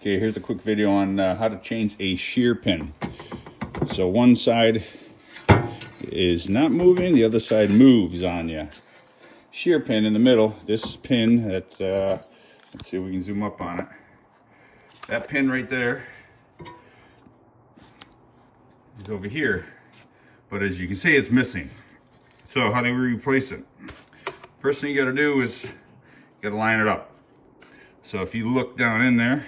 Okay, here's a quick video on how to change a shear pin. So one side is not moving, the other side moves on you. Shear pin in the middle, this pin that, let's see if we can zoom up on it. That pin right there is over here, but as you can see, it's missing. So how do we replace it? First thing you gotta do is you gotta line it up. So if you look down in there,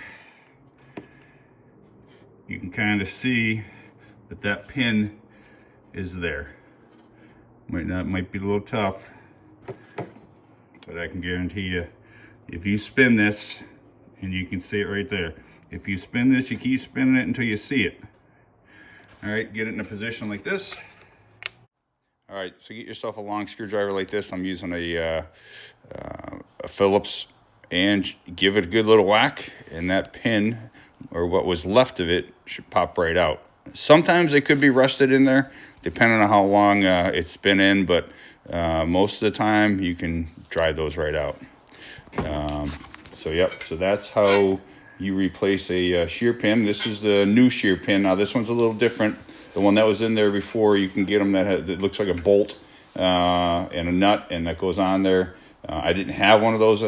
you can kind of see that that pin is there. Might be a little tough, but I can guarantee you, if you spin this, and you can see it right there. If you spin this, you keep spinning it until you see it. All right, get it in a position like this. All right, so get yourself a long screwdriver like this. I'm using a Phillips, and give it a good little whack, and that pin, or what was left of it, should pop right out. Sometimes it could be rusted in there, depending on how long it's been in, but most of the time you can drive those right out. So yep, so that's how you replace a shear pin. This is the new shear pin. Now this one's a little different. The one that was in there before, you can get them that looks like a bolt and a nut, and that goes on there. I didn't have one of those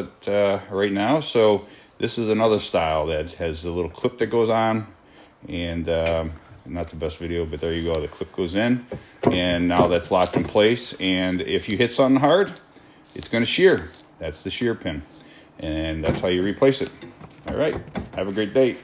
right now, so this is another style that has a little clip that goes on, and not the best video, but there you go. The clip goes in, and now that's locked in place, and if you hit something hard, it's going to shear. That's the shear pin, and that's how you replace it. All right, have a great day.